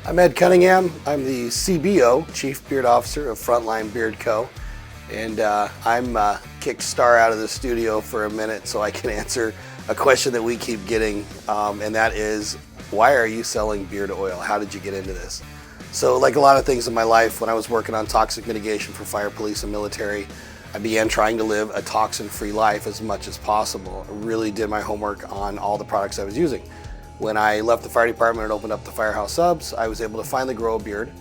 I'm Ed Cunningham. I'm the CBO, Chief Beard Officer of Frontline Beard Co. And I'm kicked Star out of the studio for a minute so I can answer a question that we keep getting, and that is, why are you selling beard oil? How did you get into this? So like a lot of things in my life, when I was working on toxic mitigation for fire, police, and military, I began trying to live a toxin-free life as much as possible. I really did my homework on all the products I was using. When I left the fire department and opened up the Firehouse Subs, I was able to finally grow a beard,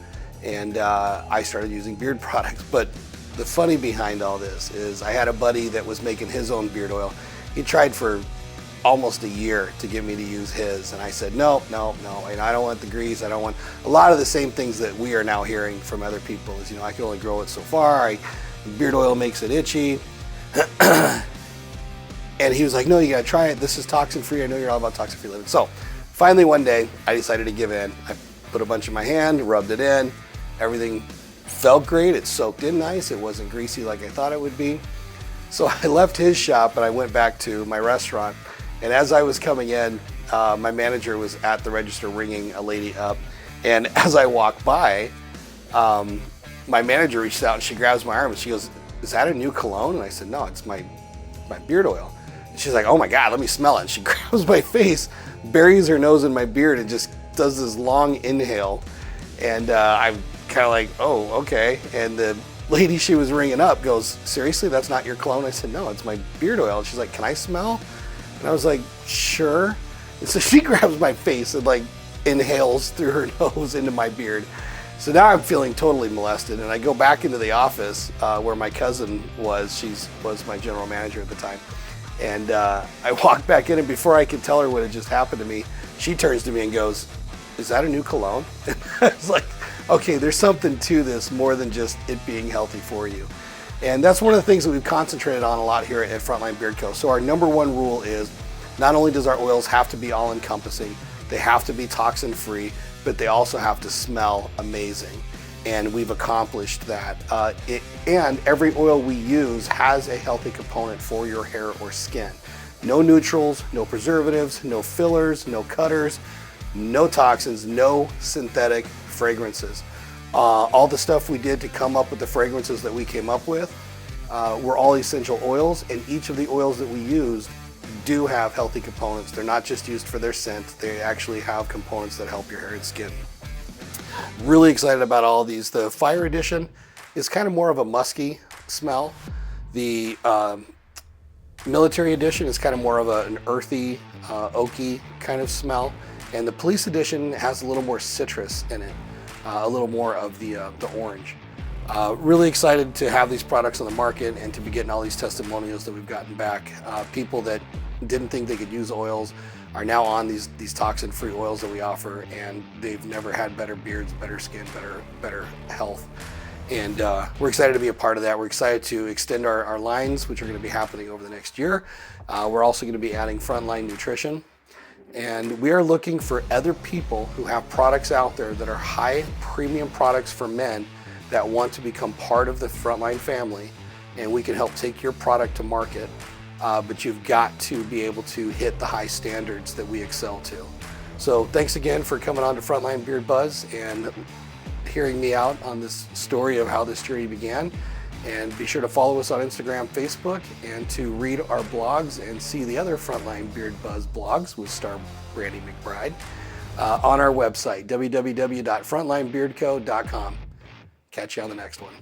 and I started using beard products. But the funny behind all this is I had a buddy that was making his own beard oil. He tried for almost a year to get me to use his, and I said, no, and I don't want the grease, I don't want a lot of the same things that we are now hearing from other people is, I can only grow it so far, beard oil makes it itchy. And he was like, no, you gotta try it, this is toxin free, I know you're all about toxin free living. So finally one day I decided to give in. I put a bunch in my hand, rubbed it in, everything felt great, it soaked in nice, it wasn't greasy like I thought it would be. So I left his shop and I went back to my restaurant, and as I was coming in, my manager was at the register ringing a lady up, and as I walked by, my manager reached out and she grabs my arm and she goes, is that a new cologne? And I said, no, it's my beard oil. And she's like, oh my God, let me smell it. And she grabs my face, buries her nose in my beard, and just does this long inhale. And I'm kind of like, oh, okay. And the lady she was ringing up goes, seriously, that's not your cologne? I said, no, it's my beard oil. And she's like, can I smell? And I was like, sure. And so she grabs my face and like inhales through her nose into my beard. So now I'm feeling totally molested, and I go back into the office where my cousin was. She was my general manager at the time. And I walk back in, and before I could tell her what had just happened to me, she turns to me and goes, is that a new cologne? And I was like, okay, there's something to this more than just it being healthy for you. And that's one of the things that we've concentrated on a lot here at Frontline Beard Co. So our number one rule is, not only does our oils have to be all-encompassing, they have to be toxin-free, but they also have to smell amazing. And we've accomplished that. And every oil we use has a healthy component for your hair or skin. No neutrals, no preservatives, no fillers, no cutters, no toxins, no synthetic fragrances. All the stuff we did to come up with the fragrances that we came up with were all essential oils, and each of the oils that we used do have healthy components. They're not just used for their scent, they actually have components that help your hair and skin. Really excited about all of these. The Fire Edition is kind of more of a musky smell. The Military Edition is kind of more of an earthy, oaky kind of smell. And the Police Edition has a little more citrus in it, a little more of the orange. Really excited to have these products on the market and to be getting all these testimonials that we've gotten back. People that didn't think they could use oils are now on these toxin-free oils that we offer, and they've never had better beards, better skin, better health. And we're excited to be a part of that. We're excited to extend our lines, which are going to be happening over the next year. We're also going to be adding Frontline Nutrition. And we are looking for other people who have products out there that are high premium products for men that want to become part of the Frontline family, and we can help take your product to market. But you've got to be able to hit the high standards that we excel to. So thanks again for coming on to Frontline Beard Buzz and hearing me out on this story of how this journey began. And be sure to follow us on Instagram, Facebook, and to read our blogs and see the other Frontline Beard Buzz blogs with Star Brandy McBride on our website, www.frontlinebeardco.com. Catch you on the next one.